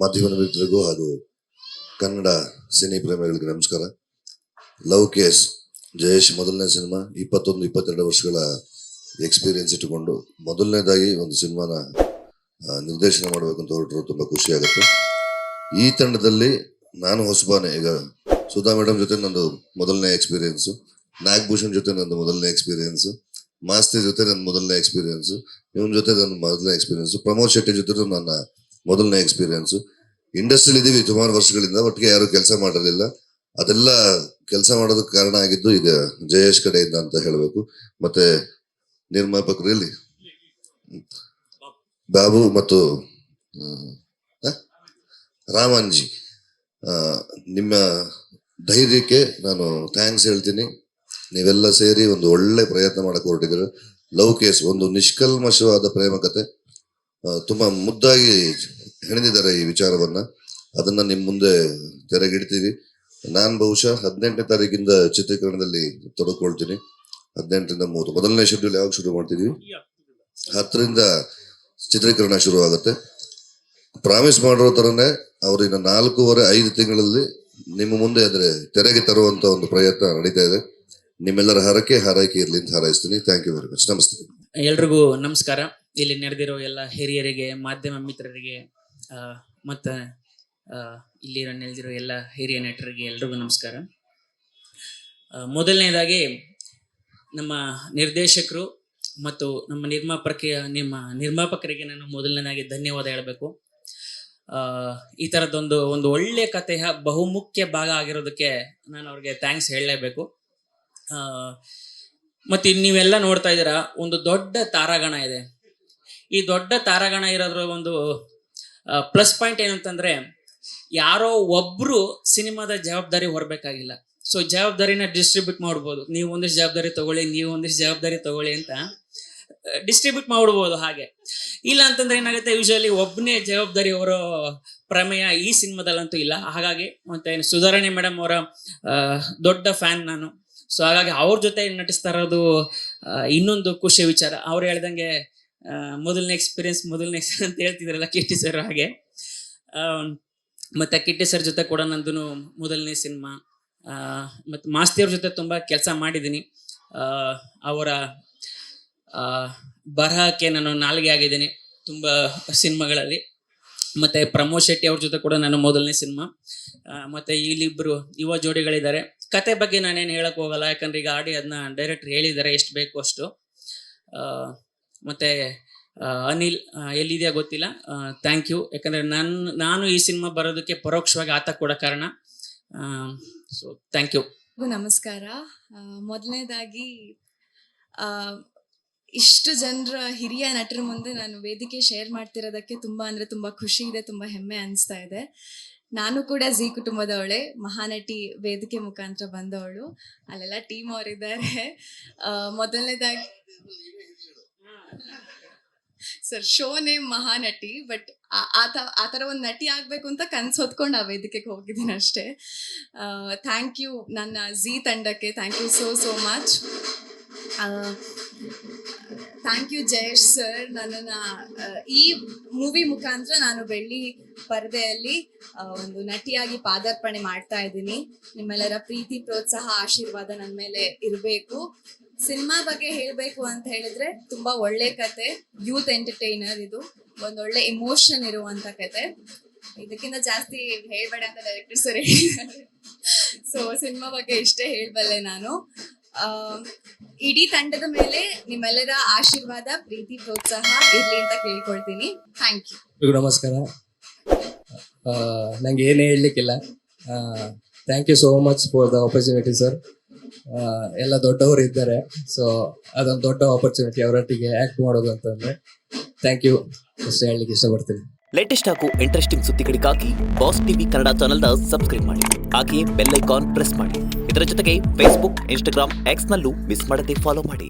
ಮಾಧ್ಯಮ ಮಿತ್ರರಿಗೂ ಹಾಗೂ ಕನ್ನಡ ಸಿನಿ ಪ್ರೇಮಿಗಳಿಗೆ ನಮಸ್ಕಾರ. ಲವ್ ಕೇಸ್ ಜಯೇಶ್ ಮೊದಲನೇ ಸಿನಿಮಾ, 21-22 ವರ್ಷಗಳ ಎಕ್ಸ್ಪೀರಿಯನ್ಸ್ ಇಟ್ಟುಕೊಂಡು ಮೊದಲನೇದಾಗಿ ಒಂದು ಸಿನಿಮಾನ ನಿರ್ದೇಶನ ಮಾಡಬೇಕಂತ ಹೊರಟರು. ತುಂಬ ಖುಷಿ ಆಗುತ್ತೆ. ಈ ತಂಡದಲ್ಲಿ ನಾನು ಹೊಸಬಾನೆ. ಈಗ ಸುಧಾ ಮೇಡಮ್ ಜೊತೆ ನಂದು ಮೊದಲನೇ ಎಕ್ಸ್ಪೀರಿಯನ್ಸು, ನಾಗಭೂಷಣ್ ಜೊತೆ ನಂದು ಮೊದಲನೇ ಎಕ್ಸ್ಪೀರಿಯನ್ಸು, ಮಾಸ್ತಿ ಜೊತೆ ನನ್ನ ಮೊದಲನೇ ಎಕ್ಸ್ಪೀರಿಯನ್ಸು, ಇವನ್ ಜೊತೆ ನನ್ನ ಮೊದಲನೇ ಎಕ್ಸ್ಪೀರಿಯನ್ಸು, ಪ್ರಮೋದ್ ಶೆಟ್ಟಿ ಜೊತೆ ನನ್ನ ಮೊದಲನೇ ಎಕ್ಸ್ಪೀರಿಯನ್ಸು. ಇಂಡಸ್ಟ್ರಿಯಲ್ಲಿ ಇದೀವಿ ಸುಮಾರು ವರ್ಷಗಳಿಂದ, ಒಟ್ಟಿಗೆ ಯಾರು ಕೆಲಸ ಮಾಡಿರಲಿಲ್ಲ. ಅದೆಲ್ಲ ಕೆಲಸ ಮಾಡೋದಕ್ಕೆ ಕಾರಣ ಆಗಿದ್ದು ಈಗ ಜಯೇಶ್ ಕಡೆಯಿಂದ ಅಂತ ಹೇಳಬೇಕು. ಮತ್ತೆ ನಿರ್ಮಾಪಕರಲ್ಲಿ ಬಾಬು ಮತ್ತು ರಾಮನ್ಜಿ, ನಿಮ್ಮ ಧೈರ್ಯಕ್ಕೆ ನಾನು ಥ್ಯಾಂಕ್ಸ್ ಹೇಳ್ತೀನಿ. ನೀವೆಲ್ಲ ಸೇರಿ ಒಂದು ಒಳ್ಳೆ ಪ್ರಯತ್ನ ಮಾಡಕ್ಕೆ ಹೊರಟಿದ್ದೀರ. ಲವ್ ಕೇಸ್ ಒಂದು ನಿಷ್ಕಲ್ಮಶವಾದ ಪ್ರೇಮ ಕತೆ, ತುಂಬಾ ಮುದ್ದಾಗಿ ಹೆಣೆದಿದ್ದಾರೆ ಈ ವಿಚಾರವನ್ನ. ಅದನ್ನ ನಿಮ್ ಮುಂದೆ ತೆರೆಗಿಡ್ತೀವಿ. ನಾನು ಬಹುಶಃ 18ನೇ ತಾರೀಕಿಂದ ಚಿತ್ರೀಕರಣದಲ್ಲಿ ತೊಡಕೊಳ್ತೀನಿ. 18ರಿಂದ 30 ಮೊದಲನೇ ಶೆಡ್ಯೂಲ್ ಯಾವಾಗ ಶುರು ಮಾಡ್ತಿದೀವಿ? 10ರಿಂದ ಚಿತ್ರೀಕರಣ ಶುರು ಆಗುತ್ತೆ. ಪ್ರಾಮಿಸ್ ಮಾಡಿರೋ ತರನೇ ಅವರು ಇನ್ನು 4.5 ತಿಂಗಳಲ್ಲಿ ನಿಮ್ಮ ಮುಂದೆ ಅದ್ರೆ ತೆರೆಗೆ ತರುವಂತ ಒಂದು ಪ್ರಯತ್ನ ನಡೀತಾ ಇದೆ. ನಿಮ್ಮೆಲ್ಲರ ಹಾರೈಕೆ ಇರ್ಲಿ ಅಂತ ಹಾರೈಸ್ತೀನಿ. Thank you very much. ನಮಸ್ತೆ. ಎಲ್ರಿಗೂ ನಮಸ್ಕಾರ. ಇಲ್ಲಿ ನಡೆದಿರೋ ಎಲ್ಲ ಹಿರಿಯರಿಗೆ, ಮಾಧ್ಯಮ ಮಿತ್ರರಿಗೆ, ಮತ್ತು ಇಲ್ಲಿ ನೆಲೆದಿರೋ ಎಲ್ಲ ಹಿರಿಯ ನಟರಿಗೆ ಎಲ್ರಿಗೂ ನಮಸ್ಕಾರ. ಮೊದಲನೇದಾಗಿ ನಮ್ಮ ನಿರ್ದೇಶಕರು ಮತ್ತು ನಮ್ಮ ನಿರ್ಮಾಪಕರಿಗೆ ನಾನು ಮೊದಲನೇದಾಗಿ ಧನ್ಯವಾದ ಹೇಳಬೇಕು. ಈ ಥರದ್ದೊಂದು ಒಳ್ಳೆಯ ಕಥೆಯ ಬಹುಮುಖ್ಯ ಭಾಗ ಆಗಿರೋದಕ್ಕೆ ನಾನು ಅವ್ರಿಗೆ ಥ್ಯಾಂಕ್ಸ್ ಹೇಳಲೇಬೇಕು. ಮತ್ತು ನೀವೆಲ್ಲ ನೋಡ್ತಾ ಇದ್ದೀರಾ, ಒಂದು ದೊಡ್ಡ ತಾರಾಗಣ ಇದೆ. ಈ ದೊಡ್ಡ ತಾರಾಗಣ ಇರೋದ್ರ ಒಂದು ಪ್ಲಸ್ ಪಾಯಿಂಟ್ ಏನಂತಂದ್ರೆ, ಯಾರೋ ಒಬ್ರು ಸಿನಿಮಾದ ಜವಾಬ್ದಾರಿ ಹೊರಬೇಕಾಗಿಲ್ಲ. ಸೊ ಜವಾಬ್ದಾರಿನ ಡಿಸ್ಟ್ರಿಬ್ಯೂಟ್ ಮಾಡ್ಬೋದು. ನೀವು ಒಂದಿಷ್ಟು ಜವಾಬ್ದಾರಿ ತಗೊಳ್ಳಿ, ನೀವು ಒಂದಿಷ್ಟು ಜವಾಬ್ದಾರಿ ತಗೊಳ್ಳಿ ಅಂತ ಡಿಸ್ಟ್ರಿಬ್ಯೂಟ್ ಮಾಡ್ಬೋದು. ಹಾಗೆ ಇಲ್ಲ ಅಂತಂದ್ರೆ ಏನಾಗುತ್ತೆ, ಯೂಶಲಿ ಒಬ್ಬನೇ ಜವಾಬ್ದಾರಿ ಹೊರೋ ಪ್ರಮೇಯ ಈ ಸಿನಿಮಾದಲ್ಲಂತೂ ಇಲ್ಲ. ಹಾಗಾಗಿ ಮತ್ತೆ ಸುಧಾರಣೆ ಮೇಡಮ್ ಅವರ ದೊಡ್ಡ ಫ್ಯಾನ್ ನಾನು. ಸೊ ಹಾಗಾಗಿ ಅವ್ರ ಜೊತೆ ನಟಿಸ್ತಾ ಇರೋದು ಇನ್ನೊಂದು ಖುಷಿ ವಿಚಾರ. ಅವ್ರು ಹೇಳ್ದಂಗೆ ಮೊದಲನೇ ಎಕ್ಸ್ಪೀರಿಯನ್ಸ್ ಅಂತ ಹೇಳ್ತಿದ್ರಲ್ಲ ಕಿಟ್ಟಿ ಸರ್, ಹಾಗೆ ಮತ್ತೆ ಕಿಟ್ಟಿ ಸರ್ ಜೊತೆ ಕೂಡ ನಂದು ಮೊದಲನೇ ಸಿನಿಮಾ. ಮತ್ತು ಮಾಸ್ತಿಯವ್ರ ಜೊತೆ ತುಂಬ ಕೆಲಸ ಮಾಡಿದ್ದೀನಿ. ಅವರ ಬರಹಕ್ಕೆ ನಾನು ನಾಲ್ಗೆ ಆಗಿದ್ದೀನಿ ತುಂಬ ಸಿನಿಮಾಗಳಲ್ಲಿ. ಮತ್ತು ಪ್ರಮೋದ್ ಶೆಟ್ಟಿ ಅವ್ರ ಜೊತೆ ಕೂಡ ನಾನು ಮೊದಲನೇ ಸಿನಿಮಾ. ಮತ್ತು ಇಲ್ಲಿಬ್ಬರು ಯುವ ಜೋಡಿಗಳಿದ್ದಾರೆ. ಕತೆ ಬಗ್ಗೆ ನಾನೇನು ಹೇಳಕ್ ಹೋಗಲ್ಲ, ಯಾಕಂದ್ರೆ ಈಗ ಆಡಿ ಅದನ್ನ ಡೈರೆಕ್ಟರ್ ಹೇಳಿದ್ದಾರೆ ಎಷ್ಟು ಬೇಕು ಅಷ್ಟು. ಮತ್ತು ಅನಿಲ್ ಎಲ್ಲಿದೆಯಾ ಗೊತ್ತಿಲ್ಲ, ಥ್ಯಾಂಕ್ ಯು. ಯಾಕಂದರೆ ನಾನು ಈ ಸಿನಿಮಾ ಬರೋದಕ್ಕೆ ಪರೋಕ್ಷವಾಗಿ ಆತ ಕೂಡ ಕಾರಣ. So thank you. ನಮಸ್ಕಾರ. ಮೊದಲನೇದಾಗಿ ಇಷ್ಟು ಜನರ ಹಿರಿಯ ನಟರ ಮುಂದೆ ನಾನು ವೇದಿಕೆ ಶೇರ್ ಮಾಡ್ತಿರೋದಕ್ಕೆ ತುಂಬ ಖುಷಿ ಇದೆ, ತುಂಬ ಹೆಮ್ಮೆ ಅನಿಸ್ತಾ ಇದೆ. ನಾನು ಕೂಡ ಜಿ ಕುಟುಂಬದವಳೆ, ಮಹಾನಟಿ ವೇದಿಕೆ ಮುಖಾಂತರ ಬಂದವಳು. ಅಲ್ಲೆಲ್ಲ ಟೀಮ್ ಅವರಿದ್ದಾರೆ. ಮೊದಲನೇದಾಗಿ sir, show name Mahanati, but ಆ ಥರ ಒಂದು ನಟಿ ಆಗಬೇಕು ಅಂತ ಕನ್ಸು ಹೊತ್ಕೊಂಡು ಆ ವೇದಿಕೆಗೆ ಹೋಗಿದ್ದೀನಿ ಅಷ್ಟೇ. ಥ್ಯಾಂಕ್ ಯು ನನ್ನ ಜಿ ತಂಡಕ್ಕೆ, thank you so much. Thank you Jayesh sir. ನನ್ನನ್ನು ಈ ಮೂವಿ ಮುಖಾಂತರ ನಾನು ಬೆಳ್ಳಿ ಪರದೆಯಲ್ಲಿ ಒಂದು ನಟಿಯಾಗಿ ಪಾದಾರ್ಪಣೆ ಮಾಡ್ತಾ ಇದ್ದೀನಿ. ನಿಮ್ಮೆಲ್ಲರ ಪ್ರೀತಿ, ಪ್ರೋತ್ಸಾಹ, ಆಶೀರ್ವಾದ ನನ್ನ ಮೇಲೆ ಇರಬೇಕು. ಸಿನಿಮಾ ಬಗ್ಗೆ ಹೇಳಬೇಕು ಅಂತ ಹೇಳಿದ್ರೆ, ತುಂಬ ಒಳ್ಳೆ ಕತೆ, ಯೂತ್ ಎಂಟರ್ಟೈನರ್. ಇದು ಒಂದೊಳ್ಳೆ ಇಮೋಷನ್ ಇರುವಂಥ ಕತೆ. ಇದಕ್ಕಿಂತ ಜಾಸ್ತಿ ಹೇಳ್ಬೇಡ ಅಂತ ಡೈರೆಕ್ಟರ್ ಸರ್ ಹೇಳಿದ್ದಾರೆ. ಸೊ ಸಿನಿಮಾ ಬಗ್ಗೆ ಇಷ್ಟೇ ಹೇಳಬಲ್ಲೆ ನಾನು. ಇಡೀ ತಂಡದ ಮೇಲೆ ನಿಮ್ಮೆಲ್ಲರ ಆಶೀರ್ವಾದ, ಪ್ರೀತಿ, ಪ್ರೋತ್ಸಾಹ ಇರಲಿ ಅಂತ ಕೇಳ್ಕೊಳ್ತೀನಿ. Thank you. ನಮಸ್ಕಾರ. ನಂಗೆ ಏನು ಹೇಳಲಿಕ್ಕಿಲ್ಲ. Thank you so much for the opportunity sir. ಎಲ್ಲ ದೊಡ್ಡವರು ಇದ್ದಾರೆ, ಸೊ ಅದೊಂದು ದೊಡ್ಡ ಆಪರ್ಚುನಿಟಿ ಅವರೊಟ್ಟಿಗೆ ಆ್ಯಕ್ಟ್ ಮಾಡೋದು ಅಂತಂದರೆ ಥ್ಯಾಂಕ್ ಯು ಅಷ್ಟೇ ಹೇಳಲಿಕ್ಕೆ ಇಷ್ಟಪಡ್ತೀನಿ. ಲೇಟೆಸ್ಟ್ ಹಾಗೂ ಇಂಟ್ರೆಸ್ಟಿಂಗ್ ಸುದ್ದಿಗಳಿಗಾಗಿ ಬಾಸ್ ಟಿವಿ ಕನ್ನಡ ಚಾನೆಲ್ನ ಸಬ್ಸ್ಕ್ರೈಬ್ ಮಾಡಿ. ಹಾಗೆಯೇ ಬೆಲ್ ಐಕಾನ್ ಪ್ರೆಸ್ ಮಾಡಿ. ಇದರ ಜೊತೆಗೆ ಫೇಸ್ಬುಕ್, ಇನ್ಸ್ಟಾಗ್ರಾಮ್, ಎಕ್ಸ್ನಲ್ಲೂ ಮಿಸ್ ಮಾಡದೆ ಫಾಲೋ ಮಾಡಿ.